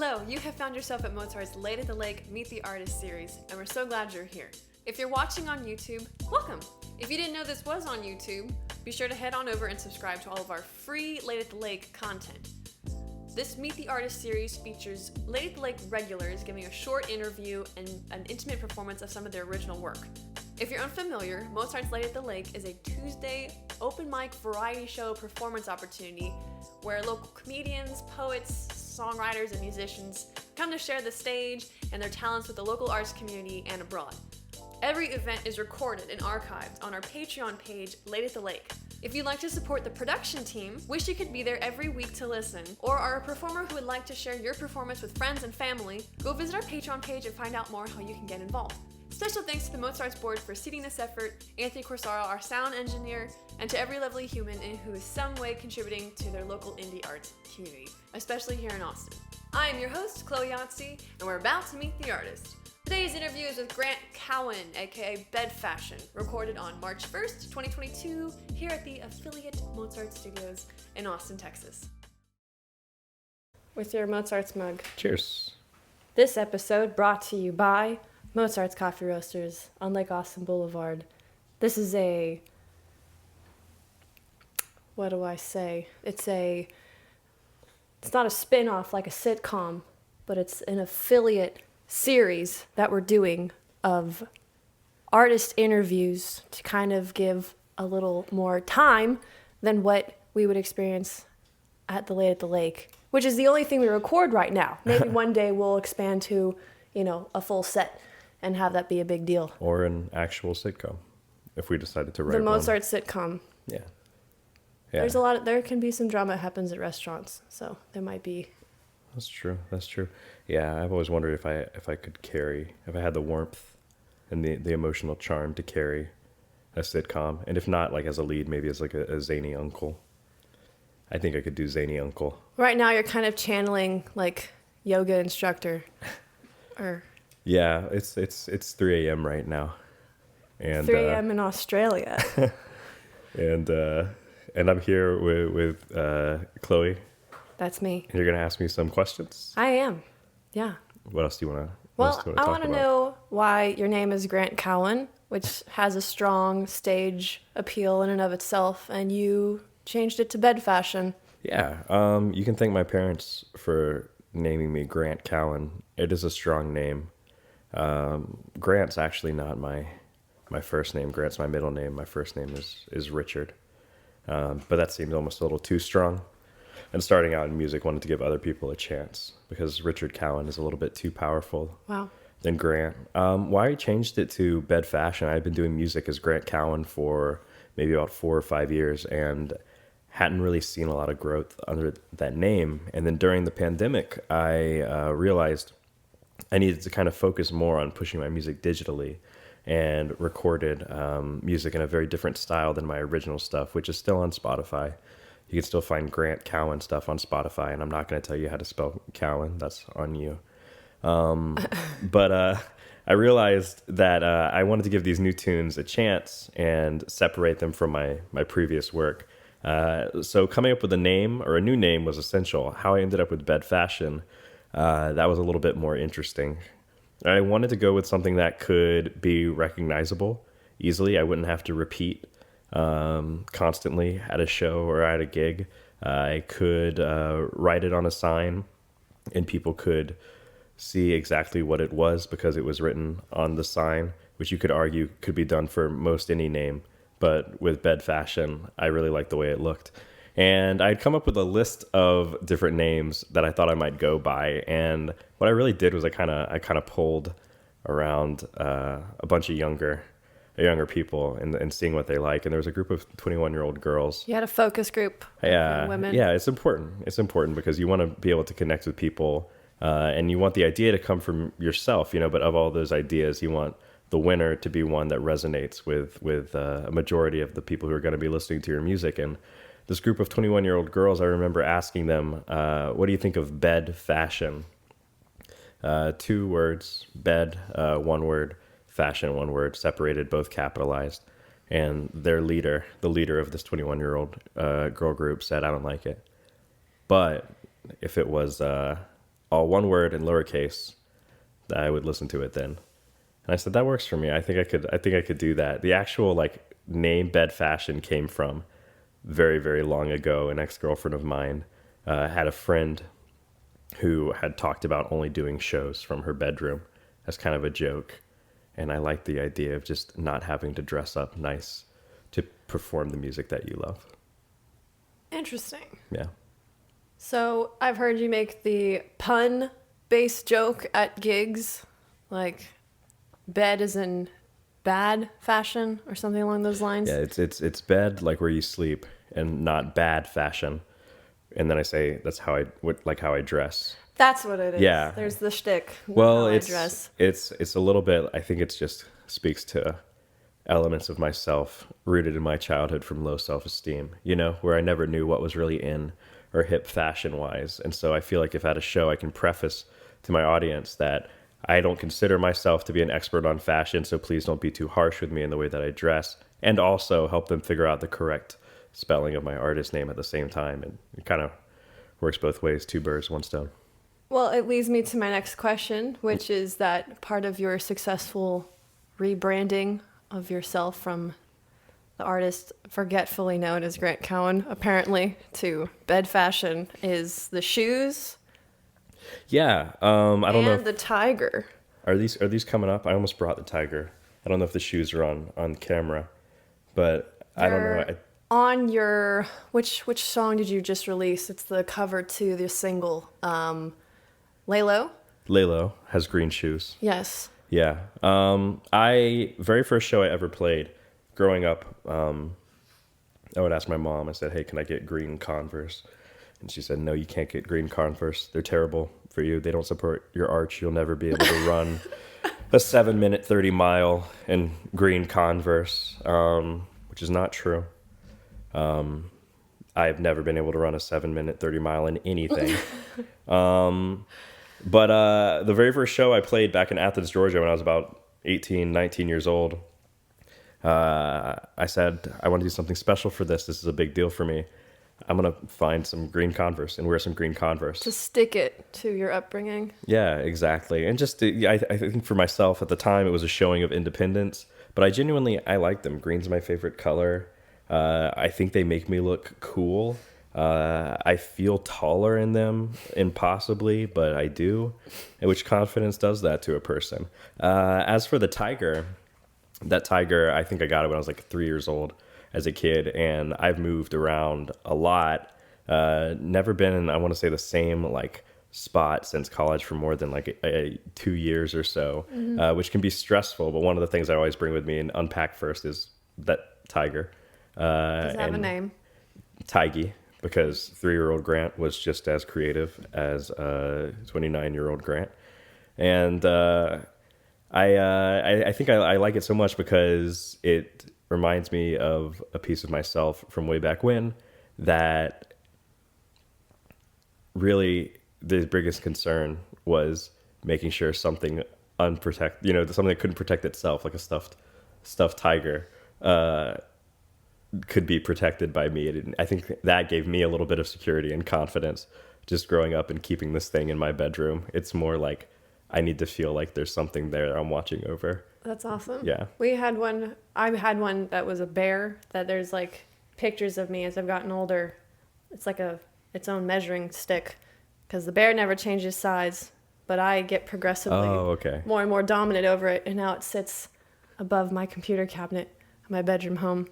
Hello, you have found yourself at Mozart's Late at the Lake Meet the Artist series, and we're so glad you're here. If you're watching on YouTube, welcome! If you didn't know this was on YouTube, be sure to head on over and subscribe to all of our free Late at the Lake content. This Meet the Artist series features Late at the Lake regulars giving a short interview and an intimate performance of some of their original work. If you're unfamiliar, Mozart's Late at the Lake is a Tuesday open mic variety show performance opportunity where local comedians, poets, songwriters, and musicians come to share the stage and their talents with the local arts community and abroad. Every event is recorded and archived on our Patreon page, Late at the Lake. If you'd like to support the production team, wish you could be there every week to listen, or are a performer who would like to share your performance with friends and family, go visit our Patreon page and find out more how you can get involved. Special thanks to the Mozart's board for seeding this effort, Anthony Corsaro, our sound engineer, and to every lovely human who is some way contributing to their local indie arts community, especially here in Austin. I am your host, Chloe Youtsey, and we're about to meet the artist. Today's interview is with Grant Cowan, aka bedfashion, recorded on March 1st, 2022, here at the affiliate Mozart Studios in Austin, Texas. With your Mozart's mug. Cheers. This episode brought to you by Mozart's Coffee Roasters on Lake Austin Boulevard. This is what do I say? It's not a spin-off like a sitcom, but it's an affiliate series that we're doing of artist interviews to kind of give a little more time than what we would experience at the Late at the Lake, which is the only thing we record right now. Maybe one day we'll expand to, a full set and have that be a big deal. Or an actual sitcom, if we decided to write the Mozart sitcom. Yeah. There can be some drama that happens at restaurants, so there might be. That's true. Yeah, I've always wondered if I could carry, if I had the warmth and the emotional charm to carry a sitcom, and if not, like as a lead, maybe as like a zany uncle. I think I could do zany uncle. Right now, you're kind of channeling like yoga instructor, or. Yeah, it's 3 a.m. right now, and 3 a.m. in Australia. and I'm here with Chloe. That's me. And you're gonna ask me some questions. I am. Yeah. What else do you wanna? I want to know why your name is Grant Cowan, which has a strong stage appeal in and of itself, and you changed it to bedfashion. Yeah. You can thank my parents for naming me Grant Cowan. It is a strong name. Grant's actually not my first name. Grant's my middle name. My first name is Richard. But that seemed almost a little too strong. And starting out in music, wanted to give other people a chance because Richard Cowan is a little bit too powerful. Wow. Than Grant. Why I changed it to bedfashion, I've been doing music as Grant Cowan for maybe about 4 or 5 years and hadn't really seen a lot of growth under that name. And then during the pandemic, I realized I needed to kind of focus more on pushing my music digitally and recorded music in a very different style than my original stuff, which is still on Spotify. You can still find Grant Cowan stuff on Spotify, and I'm not going to tell you how to spell Cowan. That's on you. But I realized that I wanted to give these new tunes a chance and separate them from my previous work. So coming up with a name or a new name was essential. How I ended up with bedfashion, that was a little bit more interesting. I wanted to go with something that could be recognizable easily. I wouldn't have to repeat constantly at a show or at a gig. I could write it on a sign and people could see exactly what it was because it was written on the sign, which you could argue could be done for most any name. But with bedfashion, I really liked the way it looked. And I'd come up with a list of different names that I thought I might go by. And what I really did was I kind of pulled around a bunch of younger people and seeing what they like. And there was a group of 21-year-old girls. You had a focus group. Yeah, women. Yeah, it's important. It's important because you want to be able to connect with people, and you want the idea to come from yourself. But of all those ideas, you want the winner to be one that resonates with a majority of the people who are going to be listening to your music. And this group of 21-year-old girls, I remember asking them, what do you think of bedfashion? 2 words, bed, 1 word, fashion, 1 word, separated, both capitalized. And their leader, the leader of this 21-year-old girl group said, I don't like it. But if it was all one word in lowercase, that I would listen to it then. And I said, that works for me. I think I could do that. The actual like name Bed Fashion came from very, very long ago. An ex-girlfriend of mine had a friend who had talked about only doing shows from her bedroom as kind of a joke. And I like the idea of just not having to dress up nice to perform the music that you love. Interesting. Yeah. So I've heard you make the pun-based joke at gigs, like bed is in bad fashion or something along those lines. Yeah, it's bed like where you sleep and not bad fashion. And then I say that's how I dress. That's what it is. Yeah. There's the shtick. Well, how I dress. it's a little bit. I think it's just speaks to elements of myself rooted in my childhood from low self-esteem. You know, where I never knew what was really in or hip fashion-wise, and so I feel like if at a show I can preface to my audience that I don't consider myself to be an expert on fashion, so please don't be too harsh with me in the way that I dress, and also help them figure out the correct spelling of my artist name at the same time, and it kind of works both ways, two birds, one stone. Well, it leads me to my next question, which is that part of your successful rebranding of yourself from the artist forgetfully known as Grant Cowan, apparently, to Bed Fashion is the shoes. Yeah, I don't know. And the tiger. Are these coming up? I almost brought the tiger. I don't know if the shoes are on camera, but I don't know. On your which song did you just release? It's the cover to the single. Laylo? Laylo has green shoes. Yes. Yeah. Very first show I ever played growing up, I would ask my mom, I said, hey, can I get green Converse? And she said, no, you can't get green Converse. They're terrible for you. They don't support your arch. You'll never be able to run a 7-minute 30-mile in green Converse, which is not true. I've never been able to run a 7-minute 30-mile in anything. But the very first show I played back in Athens, Georgia, when I was about 18, 19 years old, I said, I want to do something special for this. This is a big deal for me. I'm going to find some green Converse and wear some green Converse. To stick it to your upbringing. Yeah, exactly. And just, I think for myself at the time, it was a showing of independence. But I like them. Green's my favorite color. I think they make me look cool. I feel taller in them, impossibly, but I do. And which confidence does that to a person? As for the tiger, that tiger, I think I got it when I was like 3 years old as a kid, and I've moved around a lot. Never been in, I want to say, the same like spot since college for more than like 2 years or so, which can be stressful. But one of the things I always bring with me and unpack first is that tiger. Does it have a name? Tiggy, because 3-year-old Grant was just as creative as 29-year-old Grant. And I think I like it so much because it reminds me of a piece of myself from way back when that really the biggest concern was making sure something unprotected, something that couldn't protect itself, like a stuffed tiger, could be protected by me. And I think that gave me a little bit of security and confidence just growing up and keeping this thing in my bedroom. It's more like I need to feel like there's something there I'm watching over. That's awesome. Yeah. I had one that was a bear that there's like pictures of me as I've gotten older. It's like its own measuring stick because the bear never changes size, but I get progressively more and more dominant over it. And now it sits above my computer cabinet in my bedroom home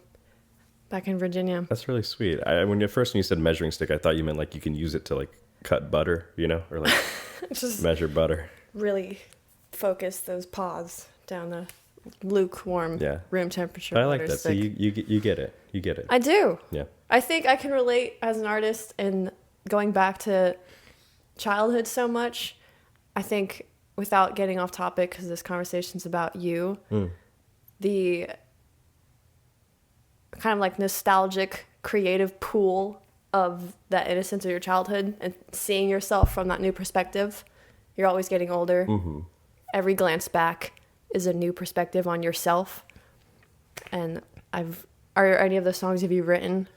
back in Virginia. That's really sweet. When you said measuring stick, I thought you meant like you can use it to like cut butter, or like just measure butter. Really focus those paws down the lukewarm room temperature. But I like that. So you get it. You get it. I do. Yeah. I think I can relate as an artist and going back to childhood so much. I think without getting off topic, because this conversation's about you, the kind of like nostalgic creative pool of that innocence of your childhood and seeing yourself from that new perspective. You're always getting older. Mm-hmm. Every glance back is a new perspective on yourself. And are any of the songs have you written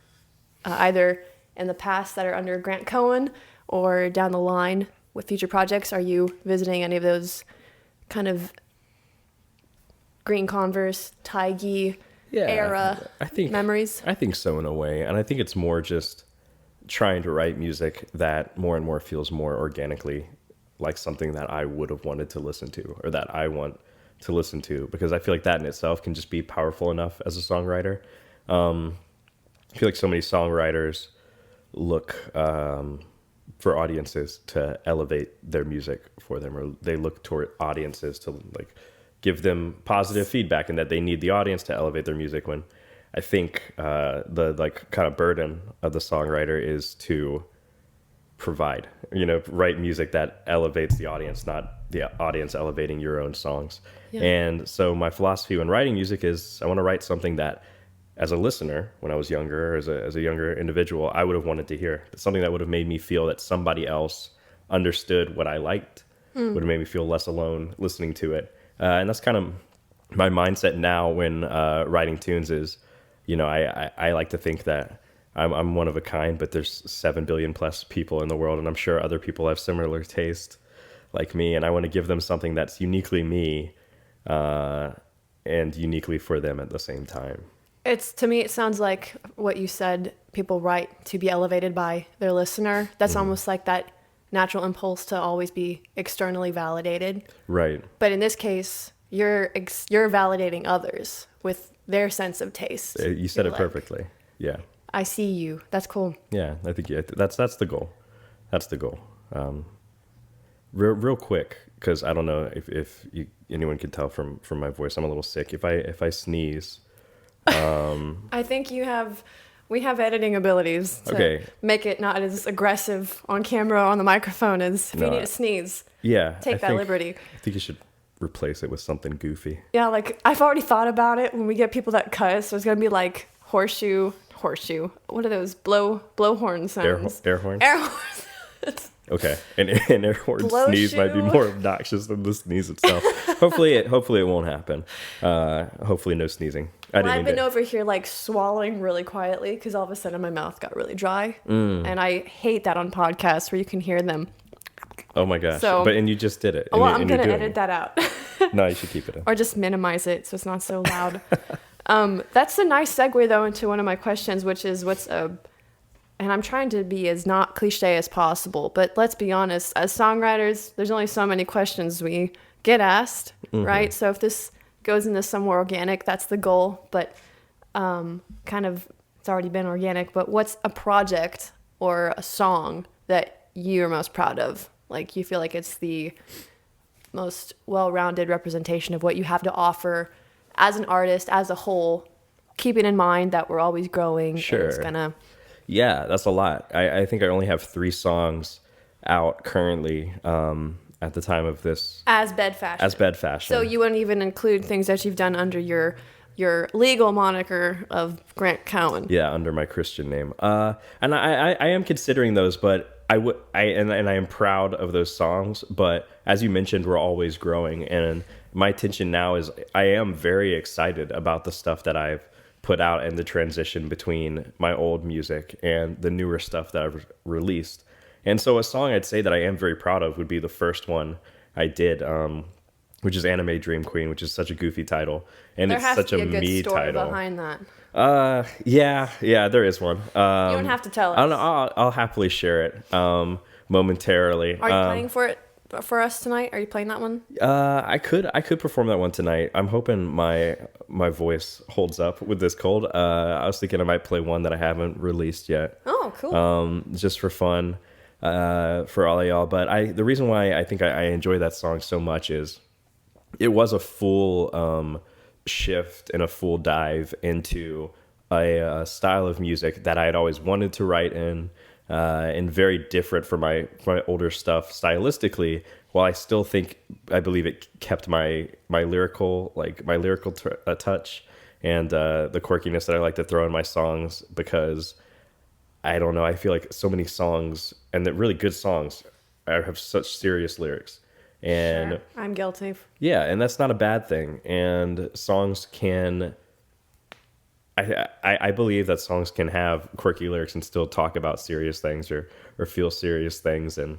either in the past that are under Grant Cowan or down the line with future projects? Are you visiting any of those kind of green Converse, Tigey era memories? I think so in a way. And I think it's more just trying to write music that more and more feels more organically like something that I would have wanted to listen to, or that I want to listen to, because I feel like that in itself can just be powerful enough as a songwriter. I feel like so many songwriters look for audiences to elevate their music for them, or they look toward audiences to like give them positive feedback, and that they need the audience to elevate their music, when I think the like kind of burden of the songwriter is to provide, write music that elevates the audience, not the audience elevating your own songs. Yeah. And so my philosophy when writing music is I want to write something that, as a listener, when I was younger, as a younger individual, I would have wanted to hear. Something that would have made me feel that somebody else understood what I liked, would have made me feel less alone listening to it. And that's kind of my mindset now when writing tunes is, I like to think that I'm one of a kind, but there's 7 billion plus people in the world, and I'm sure other people have similar taste like me, and I want to give them something that's uniquely me and uniquely for them at the same time. To me, it sounds like what you said, people write to be elevated by their listener. That's almost like that natural impulse to always be externally validated. Right. But in this case, you're validating others with their sense of taste. You said it perfectly. Yeah. I see you. That's cool. Yeah, I think that's the goal. That's the goal. Real quick, because I don't know if anyone can tell from my voice, I'm a little sick. If I sneeze, I think we have editing abilities to make it not as aggressive on camera or on the microphone as if you need to sneeze. Yeah, take that liberty. I think you should replace it with something goofy. Yeah, like I've already thought about it. When we get people that cuss, there's gonna be like horseshoe. What are those blow horn sounds? Air horns. Air horns. Okay, and air horn sneeze might be more obnoxious than the sneeze itself. Hopefully it won't happen. Hopefully no sneezing. I've been over here like swallowing really quietly because all of a sudden my mouth got really dry, and I hate that on podcasts where you can hear them. Oh my gosh! And you just did it. I'm gonna edit that out. No, you should keep it in. Or just minimize it so it's not so loud. That's a nice segue though into one of my questions, which is and I'm trying to be as not cliche as possible, but let's be honest, as songwriters, there's only so many questions we get asked, right? So if this goes into some more organic, that's the goal, but kind of it's already been organic, but what's a project or a song that you're most proud of? Like you feel like it's the most well-rounded representation of what you have to offer as an artist, as a whole, keeping in mind that we're always growing. Sure. And it's yeah, that's a lot. I think I only have 3 songs out currently at the time of this. As bedfashion. As bedfashion. So you wouldn't even include things that you've done under your legal moniker of Grant Cowan. Yeah, under my Christian name. And I am considering those, but I am proud of those songs. But as you mentioned, we're always growing, and my intention now is I am very excited about the stuff that I've put out and the transition between my old music and the newer stuff that I've released. And so a song I'd say that I am very proud of would be the first one I did, which is Anime Dream Queen, which is such a goofy title. And there it's such a me title. There has to be a good story behind that. Yeah, there is one. You don't have to tell us. I don't know. I'll happily share it momentarily. Are you playing for it for us tonight? Are you playing that one? I could perform that one tonight. I'm hoping my voice holds up with this cold. I was thinking I might play one that I haven't released yet. Oh, cool. Just for fun, for all of y'all. But the reason why I think I enjoy that song so much is it was a full shift and a full dive into a style of music that I had always wanted to write in. And very different from my older stuff stylistically. While I believe it kept my lyrical touch and the quirkiness that I like to throw in my songs, because I don't know, I feel like so many songs, and the really good songs, have such serious lyrics. And sure. I'm guilty. Yeah, and that's not a bad thing. And songs can. I believe that songs can have quirky lyrics and still talk about serious things or feel serious things. And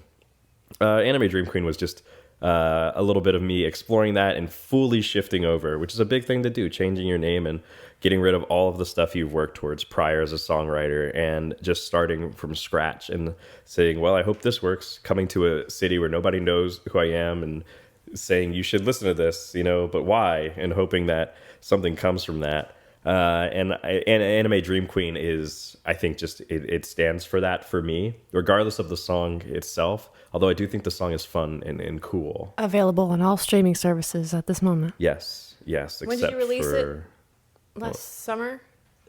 Anime Dream Queen was just a little bit of me exploring that and fully shifting over, which is a big thing to do, changing your name and getting rid of all of the stuff you've worked towards prior as a songwriter and just starting from scratch and saying, well, I hope this works, coming to a city where nobody knows who I am and saying you should listen to this, but why? And hoping that something comes from that. And Anime Dream Queen is, I think, just it stands for that for me, regardless of the song itself. Although I do think the song is fun and cool. Available on all streaming services at this moment. Yes. When did you release it? Last summer?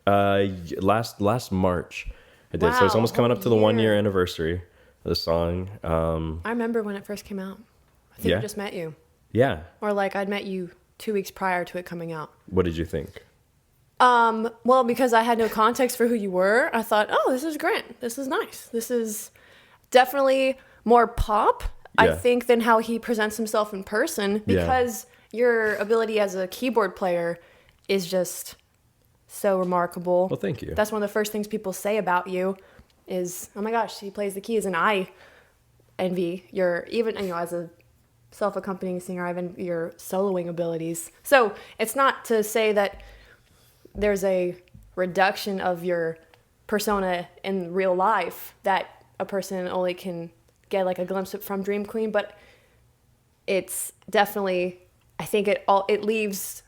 Last March I did. Wow, So it's almost coming up to the 1 year year. anniversary of the song. I remember when it first came out. I think Yeah. I just met you. Yeah. Or like I'd met you 2 weeks prior to it coming out. What did you think? Well, because I had no context for who you were, I thought, oh, this is Grant. This is nice. This is definitely more pop, I Yeah. think, than how he presents himself in person, because your ability as a keyboard player is just so remarkable. Well, thank you. That's one of the first things people say about you is, oh my gosh, he plays the keys. And I envy your, even, as a self-accompanying singer, I envy your soloing abilities. So it's not to say that there's a reduction of your persona in real life that a person only can get like a glimpse of from Dream Queen, but it's definitely, I think it leaves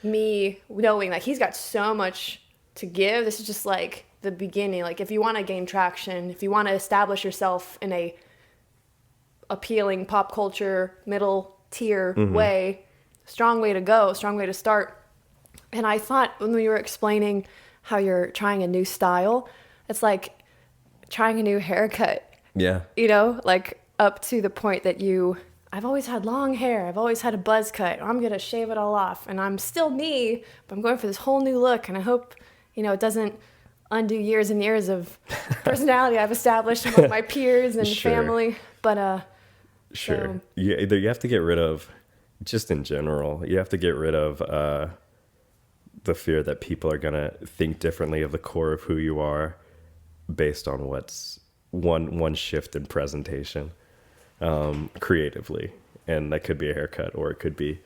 me knowing like he's got so much to give. This is just like the beginning. Like if you want to gain traction, if you want to establish yourself in a appealing pop culture middle tier way, strong way to go, strong way to start. And I thought when we were explaining how you're trying a new style, it's like trying a new haircut. Yeah. Like up to the point that I've always had long hair. I've always had a buzz cut. I'm going to shave it all off. And I'm still me, but I'm going for this whole new look. And I hope, it doesn't undo years and years of personality I've established among my peers and Sure. family. But, Sure. So, You have to get rid of, just in general, you have to get rid of the fear that people are going to think differently of the core of who you are based on what's one shift in presentation creatively. And that could be a haircut, or it could be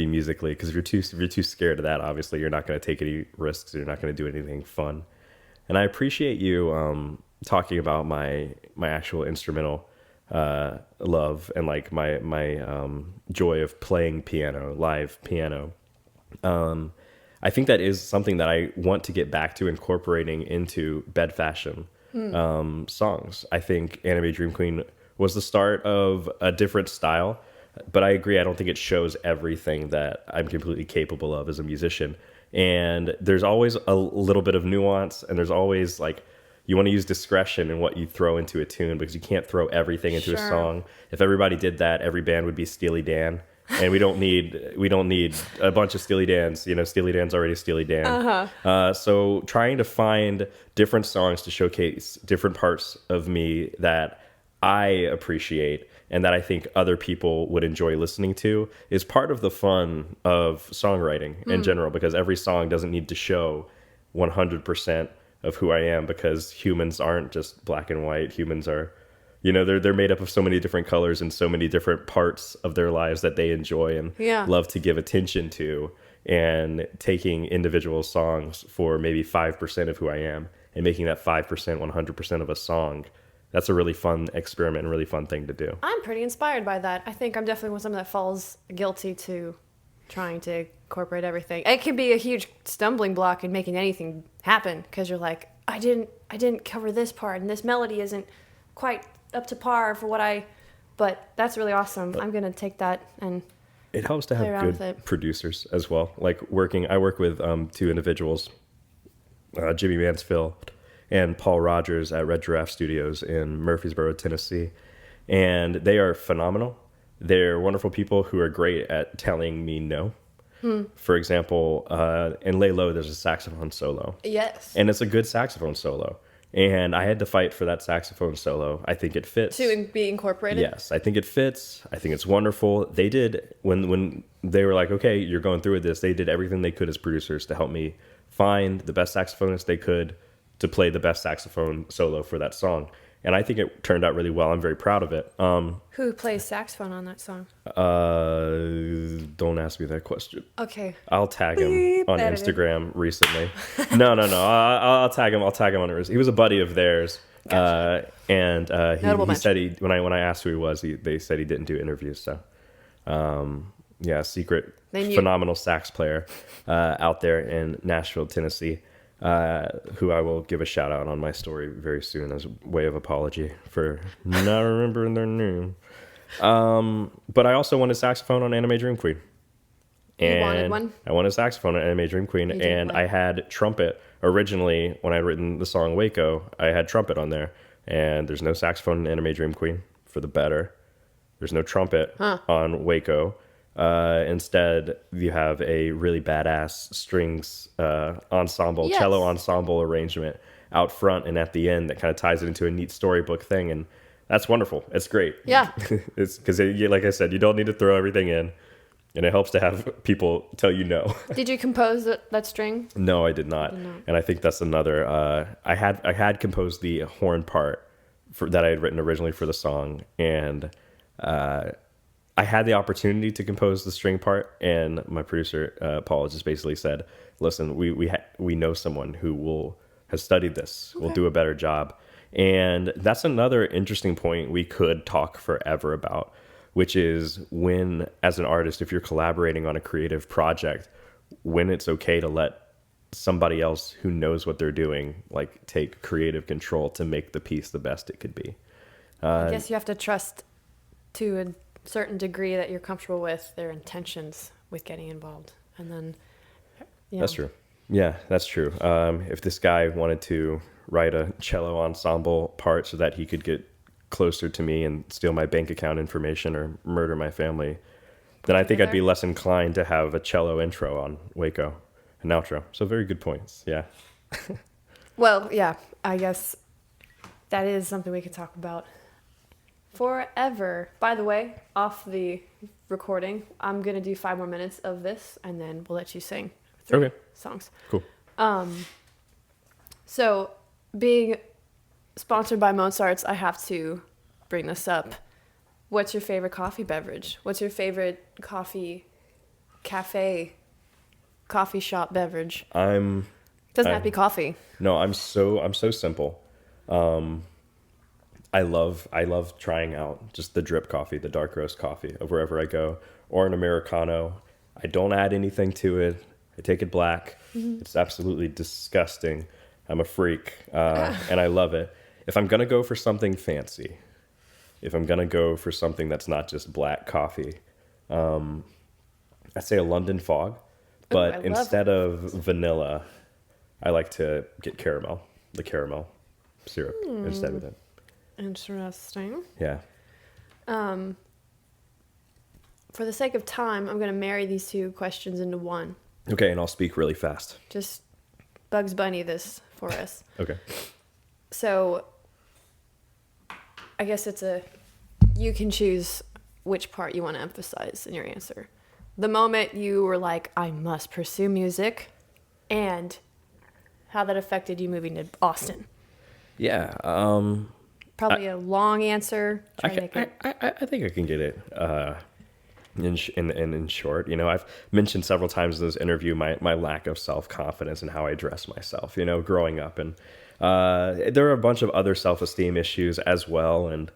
musically, because if you're too scared of that, obviously you're not going to take any risks. You're not going to do anything fun. And I appreciate you talking about my actual instrumental love and like my joy of playing piano, live piano. I think that is something that I want to get back to incorporating into bed fashion songs. I think Anime Dream Queen was the start of a different style, but I agree, I don't think it shows everything that I'm completely capable of as a musician. And there's always a little bit of nuance, and there's always like, you want to use discretion in what you throw into a tune, because you can't throw everything into a song. If everybody did that, every band would be Steely Dan. And we don't need a bunch of Steely Dans. Steely Dan's already Steely Dan. So trying to find different songs to showcase different parts of me that I appreciate and that I think other people would enjoy listening to is part of the fun of songwriting in general, because every song doesn't need to show 100% of who I am, because humans aren't just black and white. Humans are, they're made up of so many different colors and so many different parts of their lives that they enjoy and love to give attention to. And taking individual songs for maybe 5% of who I am and making that 5% 100% of a song, that's a really fun experiment and really fun thing to do. I'm pretty inspired by that. I think I'm definitely someone that falls guilty to trying to incorporate everything. It can be a huge stumbling block in making anything happen, because you're like, I didn't cover this part, and this melody isn't quite up to par for but that's really awesome. I'm going to take that and it helps to have good producers as well. Like I work with two individuals, Jimmy Mansfield and Paul Rogers at Red Giraffe Studios in Murfreesboro, Tennessee. And they are phenomenal. They're wonderful people who are great at telling me no. For example, in Lay Low, there's a saxophone solo. Yes. And it's a good saxophone solo. And I had to fight for that saxophone solo. I think it fits. To be incorporated? Yes, I think it fits. I think it's wonderful. They did, when they were like, okay, you're going through with this, they did everything they could as producers to help me find the best saxophonist they could to play the best saxophone solo for that song. And I think it turned out really well. I'm very proud of it. Who plays saxophone on that song? Don't ask me that question. Okay. I'll tag him Beep, on edited. Instagram recently. No. I'll tag him. I'll tag him on. He was a buddy of theirs. Gotcha. And Notable he mention. said when I asked who he was, they said he didn't do interviews. So, secret phenomenal sax player out there in Nashville, Tennessee, who I will give a shout out on my story very soon as a way of apology for not remembering their name. But I also wanted saxophone on Anime Dream Queen. You wanted one? I wanted saxophone on Anime Dream Queen, and I had trumpet. Originally, when I'd written the song Waco, I had trumpet on there, and there's no saxophone in Anime Dream Queen, for the better. There's no trumpet on Waco. Instead, you have a really badass strings ensemble, cello ensemble arrangement out front and at the end that kind of ties it into a neat storybook thing, and that's wonderful. It's great. Yeah. It's because, like I said, you don't need to throw everything in. And it helps to have people tell you no. Did you compose that string? No, I did not. And I think that's another. I had composed the horn part that I had written originally for the song, and I had the opportunity to compose the string part. And my producer Paul just basically said, "Listen, we know someone who has studied this. Okay. Will do a better job." And that's another interesting point we could talk forever about, which is when, as an artist, if you're collaborating on a creative project, when it's okay to let somebody else who knows what they're doing, like, take creative control to make the piece the best it could be. I guess you have to trust to a certain degree that you're comfortable with their intentions with getting involved. And then, That's true. Yeah, that's true. If this guy wanted to write a cello ensemble part so that he could get closer to me and steal my bank account information or murder my family, then I think I'd be less inclined to have a cello intro on Waco, an outro. So very good points. Yeah. Well, yeah, I guess that is something we could talk about forever. By the way, off the recording, I'm going to do 5 more minutes of this, and then we'll let you sing 3 songs. Cool. So being sponsored by Mozart's, I have to bring this up. What's your favorite coffee beverage? What's your favorite coffee shop beverage? Doesn't have to be coffee. No, I'm so simple. I love trying out just the drip coffee, the dark roast coffee of wherever I go, or an Americano. I don't add anything to it. I take it black. Mm-hmm. It's absolutely disgusting. I'm a freak, and I love it. If I'm going to go for something fancy, if I'm going to go for something that's not just black coffee, I'd say a London Fog. But instead of vanilla, I like to get the caramel syrup instead of it. Interesting. Yeah. For the sake of time, I'm going to marry these 2 questions into one. Okay, and I'll speak really fast. Just Bugs Bunny this for us. Okay. So I guess you can choose which part you want to emphasize in your answer. The moment you were like, I must pursue music, and how that affected you moving to Austin. Yeah. Probably a long answer. I think I can get it in short. I've mentioned several times in this interview my lack of self-confidence and how I dress myself, growing up. And there are a bunch of other self-esteem issues as well. And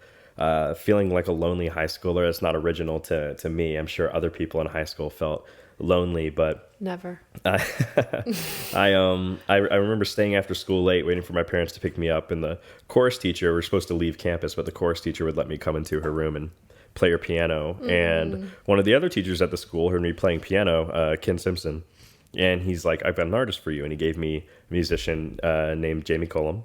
feeling like a lonely high schooler, that's not original to me. I'm sure other people in high school felt lonely, but never. I remember staying after school late, waiting for my parents to pick me up, and the chorus teacher, we're supposed to leave campus, but the chorus teacher would let me come into her room and play her piano. And one of the other teachers at the school heard me playing piano, Ken Simpson, and he's like, I've got an artist for you. And he gave me a musician named Jamie Cullum.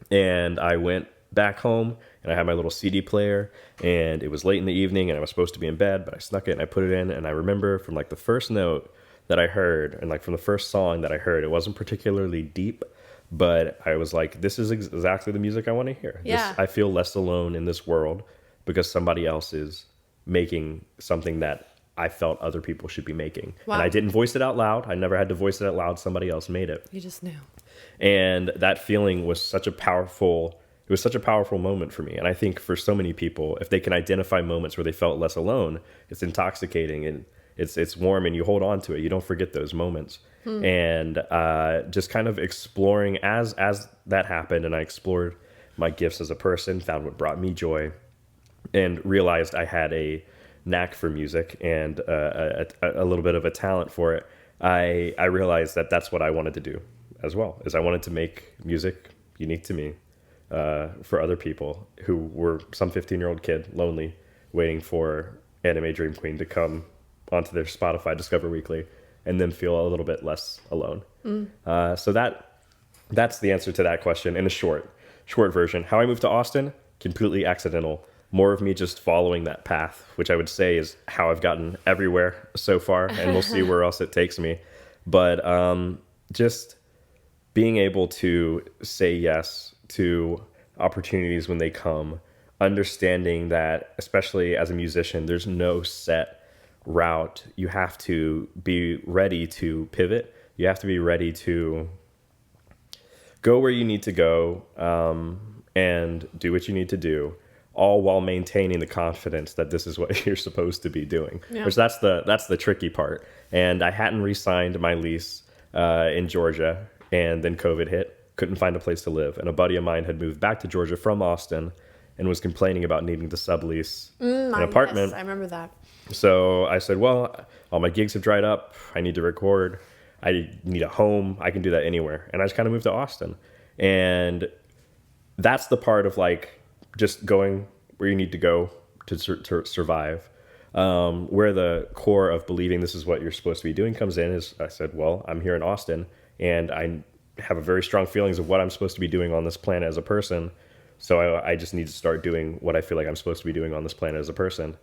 And I went back home, and I had my little CD player, and it was late in the evening, and I was supposed to be in bed, but I snuck it and I put it in. And I remember from like the first note that I heard, and like from the first song that I heard, it wasn't particularly deep, but I was like, this is exactly the music I want to hear. Yeah. I feel less alone in this world because somebody else is making something that I felt other people should be making. Wow. And I didn't voice it out loud. I never had to voice it out loud. Somebody else made it. You just knew. And that feeling was such a powerful it was such a powerful moment for me. And I think for so many people, if they can identify moments where they felt less alone, it's intoxicating and it's warm and you hold on to it. You don't forget those moments. And just kind of exploring as that happened, and I explored my gifts as a person, found what brought me joy, and realized I had a knack for music and a little bit of a talent for it. I realized that that's what I wanted to do as well, is I wanted to make music unique to me for other people who were some 15-year-old kid, lonely, waiting for Anime Dream Queen to come onto their Spotify Discover Weekly and then feel a little bit less alone. So that's the answer to that question in a short version. How I moved to Austin, completely accidental. More of me just following that path, which I would say is how I've gotten everywhere so far, and we'll see where else it takes me. But just being able to say yes to opportunities when they come, understanding that, especially as a musician, there's no set route. You have to be ready to pivot. You have to be ready to go where you need to go and do what you need to do, all while maintaining the confidence that this is what you're supposed to be doing. Yeah. Which that's the tricky part. And I hadn't re-signed my lease in Georgia, and then COVID hit. Couldn't find a place to live. And a buddy of mine had moved back to Georgia from Austin and was complaining about needing to sublease an apartment. Yes, I remember that. So I said, well, all my gigs have dried up. I need to record. I need a home. I can do that anywhere. And I just kind of moved to Austin. And that's the part of like just going where you need to go to survive. Where the core of believing this is what you're supposed to be doing comes in is I said, well, I'm here in Austin and I have a very strong feelings of what I'm supposed to be doing on this planet as a person. So I just need to start doing what I feel like I'm supposed to be doing on this planet as a person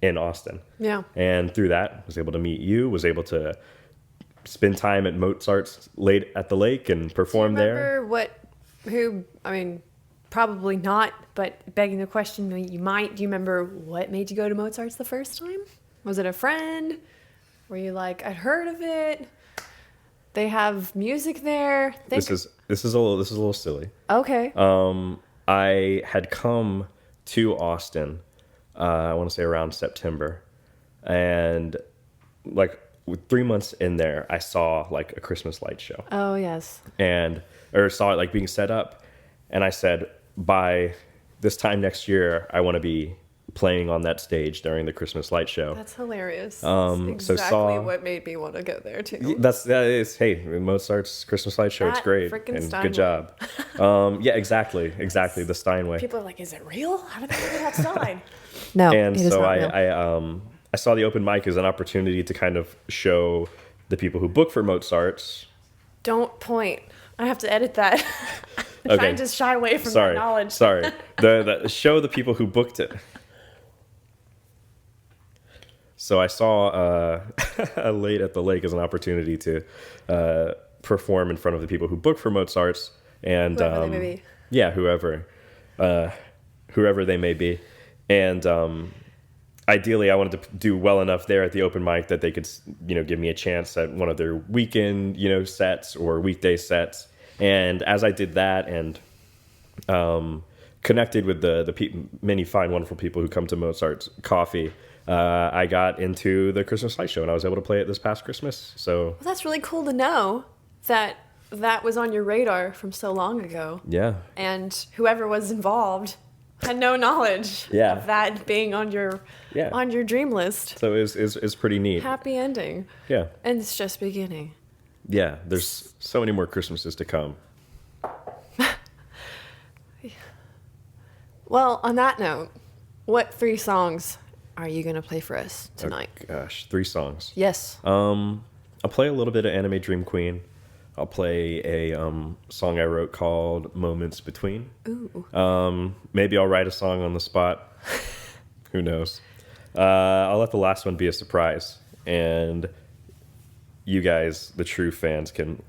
in Austin. Yeah. And through that, was able to meet you, was able to spend time at Mozart's late at the lake and perform there. Probably not, but begging the question, you might. Do you remember what made you go to Mozart's the first time? Was it a friend? Were you like, I'd heard of it? They have music there. This is a little silly. Okay. I had come to Austin, I want to say around September, and like with 3 months in there, I saw like a Christmas light show. Oh yes. Or saw it like being set up, and I said, by this time next year, I want to be playing on that stage during the Christmas light show. That's hilarious. That's exactly what made me want to go there too. That is, hey, Mozart's Christmas light show, it's great. And Steinway. Good job. Yeah, exactly. The Steinway. People are like, is it real? How did they do that Stein? No, and so I saw the open mic as an opportunity to kind of show the people who book for Mozart's. Don't point. I have to edit that. I'm trying to shy away from that knowledge. Sorry. The show the people who booked it. So I saw Late at the Lake as an opportunity to perform in front of the people who booked for Mozart's, and whoever they may be. Yeah, whoever they may be, and ideally I wanted to do well enough there at the open mic that they could give me a chance at one of their weekend sets or weekday sets. And as I did that and connected with the many fine, wonderful people who come to Mozart's Coffee, I got into the Christmas light show, and I was able to play it this past Christmas. So that's really cool to know that was on your radar from so long ago. Yeah. And whoever was involved had no knowledge of that being on your dream list. So it's pretty neat. Happy ending. Yeah. And it's just beginning. Yeah, there's so many more Christmases to come. Well, on that note, what 3 songs are you going to play for us tonight? Oh, gosh, 3 songs. Yes. I'll play a little bit of Anime Dream Queen. I'll play a song I wrote called Moments Between. Ooh. Maybe I'll write a song on the spot. Who knows? I'll let the last one be a surprise. And you guys, the true fans, can,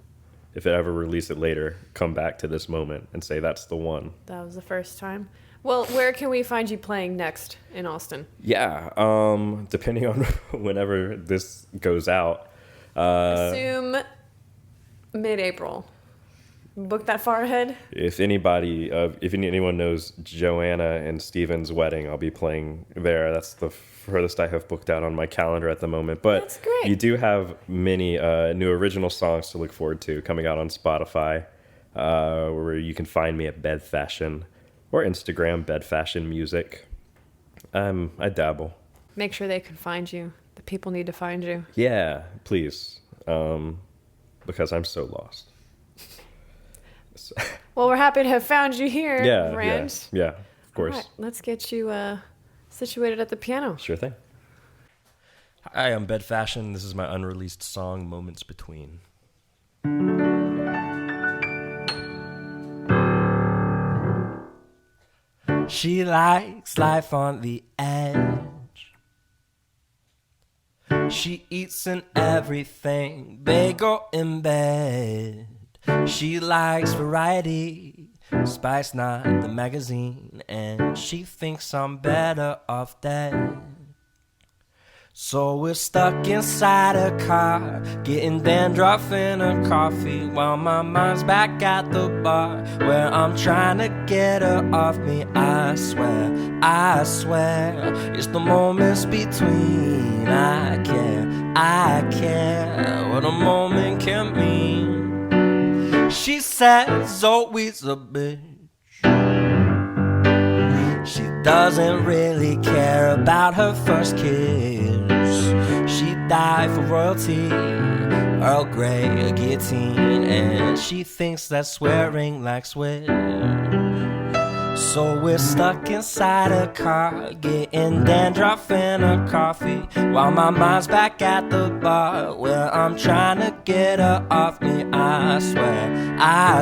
if it ever release it later, come back to this moment and say that's the one. That was the first time. Well, where can we find you playing next in Austin? Yeah, depending on whenever this goes out. Assume mid-April. Book that far ahead? If anyone knows Joanna and Steven's wedding, I'll be playing there. That's the furthest I have booked out on my calendar at the moment. But that's great. You do have many new original songs to look forward to coming out on Spotify, where you can find me at bedfashion or Instagram, bedfashion music. I dabble. Make sure they can find you. The people need to find you. Yeah, please. Because I'm so lost. Well, we're happy to have found you here, Rand. Yeah, of course. All right, let's get you situated at the piano. Sure thing. Hi, I'm Bedfashion. This is my unreleased song, Moments Between. She likes life on the edge. She eats in everything, bagel in bed. She likes variety, Spice not the magazine, and she thinks I'm better off dead. So we're stuck inside a car, getting dandruff in a coffee, while my mind's back at the bar, where I'm trying to get her off me. I swear, it's the moments between. I care what a moment can mean. She says Zoe's a bitch. She doesn't really care about her first kiss. She'd die for royalty, Earl Grey, a guillotine, and she thinks that swearing like sweat. So we're stuck inside a car, getting dandruff in a coffee, while my mind's back at the bar, where I'm trying to get her off me. I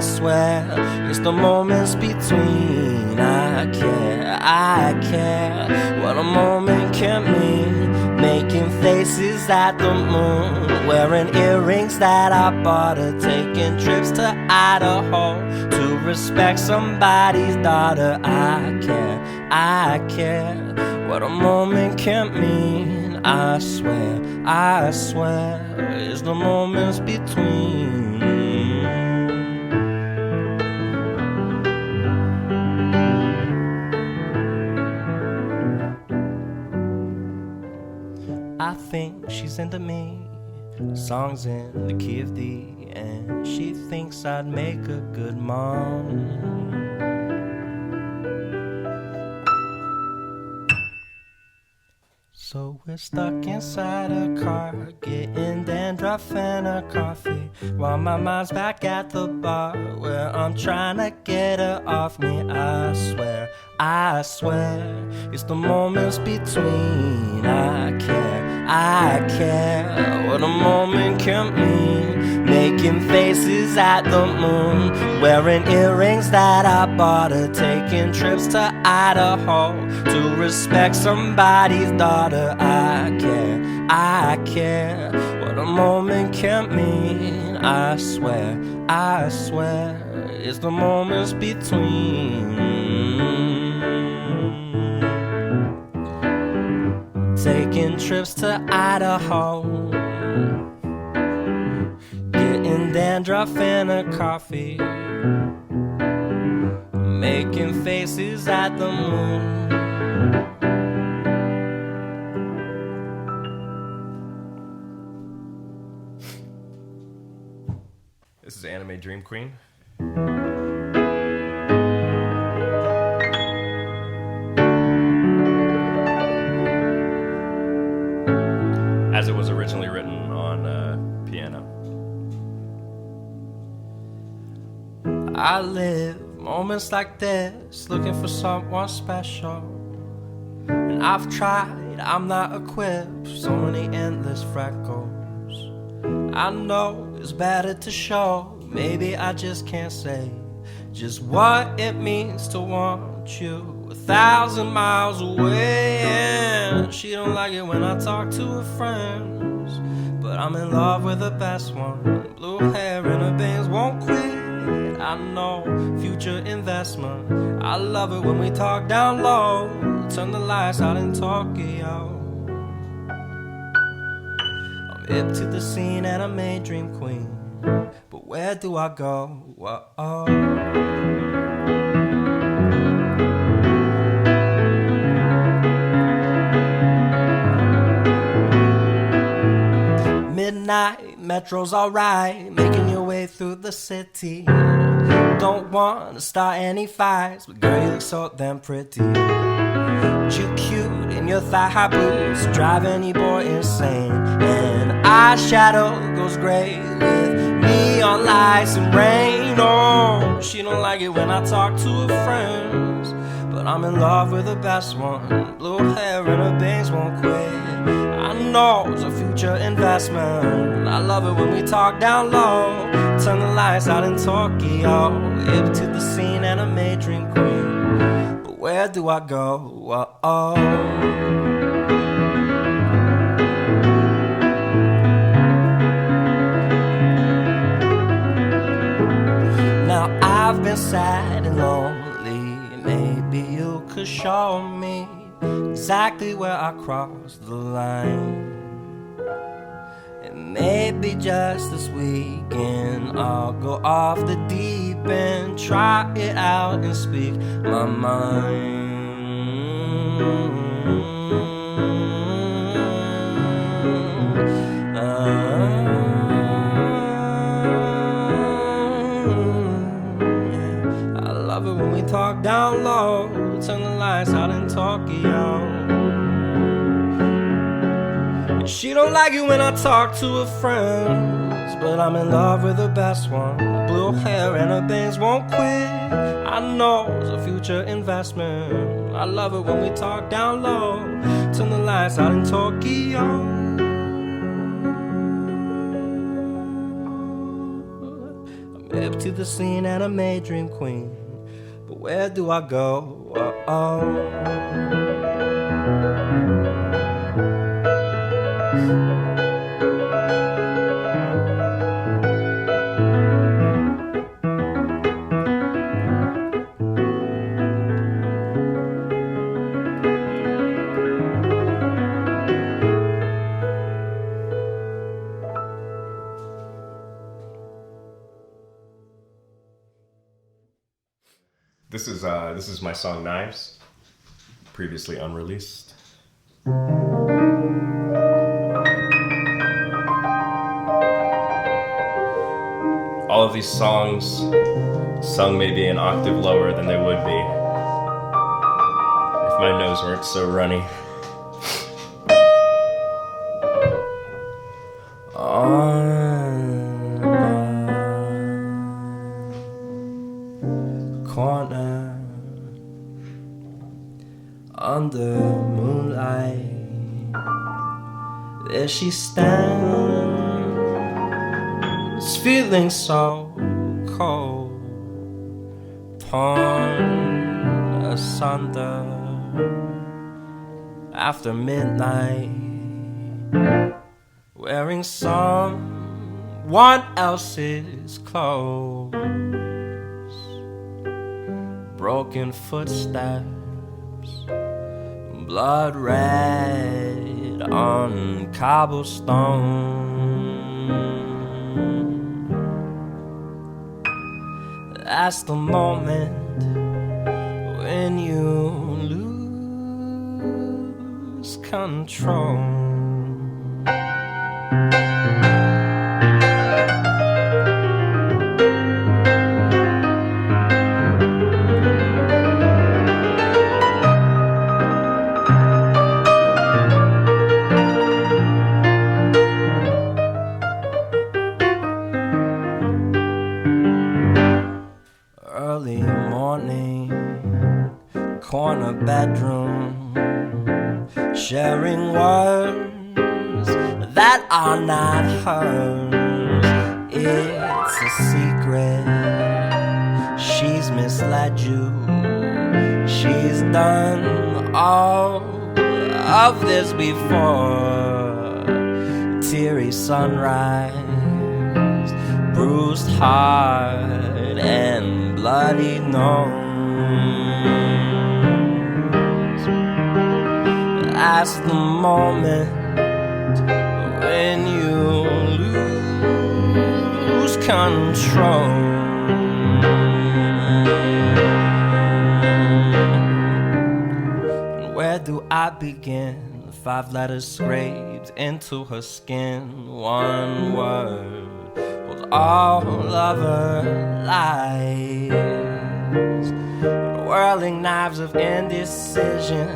swear, it's the moments between. I care what a moment can mean. Making faces at the moon, wearing earrings that I bought her, taking trips to Idaho to respect somebody's daughter. I care what a moment can mean. I swear, it's the moments between. I think she's into me, songs in the key of D, and she thinks I'd make a good mom. So we're stuck inside a car, getting dandruff and a coffee, while my mind's back at the bar, where I'm trying to get her off me. I swear, it's the moments between. I care what a moment can mean. Making faces at the moon, wearing earrings that I bought her, taking trips to Idaho to respect somebody's daughter. I care what a moment can mean. I swear, it's the moments between. Taking trips to Idaho, getting dandruff in a coffee, making faces at the moon. This is Anime Dream Queen. As it was originally written on piano. I live moments like this, looking for someone special. And I've tried, I'm not equipped, so many endless freckles. I know it's better to show, maybe I just can't say just what it means to want you 1,000 miles away. And she don't like it when I talk to her friends, but I'm in love with the best one. Blue hair and her bangs won't quit. I know, future investment. I love it when we talk down low, turn the lights out in Tokyo. I'm hip to the scene and I'm a dream queen, but where do I go? Whoa. Midnight, metro's alright, making your way through the city. Don't want to start any fights, but girl, you look so damn pretty. You cute in your thigh-high boots, drive any boy insane. And eyeshadow goes great with neon lights and rain. Oh, she don't like it when I talk to her friends, but I'm in love with the best one. Blue hair and her bangs won't quit. I know it's a future investment. I love it when we talk down low, turn the lights out in Tokyo, hip to the scene and a Maydream queen. But where do I go? Oh. Now I've been sad and lonely. Maybe you could show me exactly where I crossed the line. And maybe just this weekend I'll go off the deep end, try it out and speak my mind. I love it when we talk down low, turn the lights out in Tokyo. She don't like it when I talk to her friends, but I'm in love with the best one. Blue hair and her bangs won't quit. I know it's a future investment. I love it when we talk down low, turn the lights out in Tokyo. I'm hip to the scene and a Maydream queen, but where do I go? This is my song Knives, previously unreleased. All of these songs sung maybe an octave lower than they would be if my nose weren't so runny. Corner under moonlight, there she stands, feeling so cold, torn asunder after midnight, wearing someone else's clothes. Broken footsteps, blood red on cobblestone. That's the moment when you lose control. Early morning, corner bedroom, sharing words that are not hers. It's a secret, she's misled you. She's done all of this before. Teary sunrise, bruised heart and bloody nose. That's the moment when you lose control. And where do I begin? 5 letters scraped into her skin. One word holds all of her lies. Whirling knives of indecision.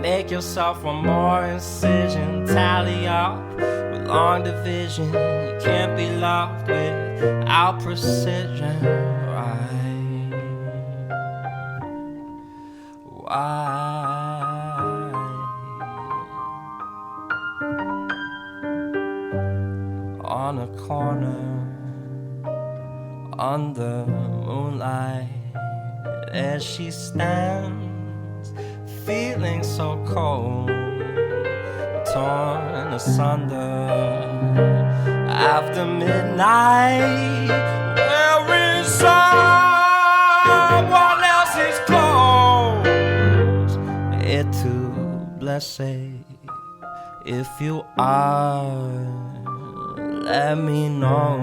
Make yourself one more incision. Tally up with long division. You can't be loved without precision. Why? On a corner under moonlight, as she stands, feeling so cold, torn asunder after midnight, wearing someone else's clothes. It too blessed if you are. Let me know.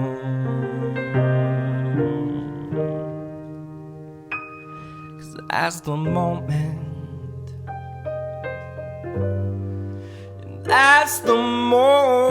Cause that's the moment. And that's the moment.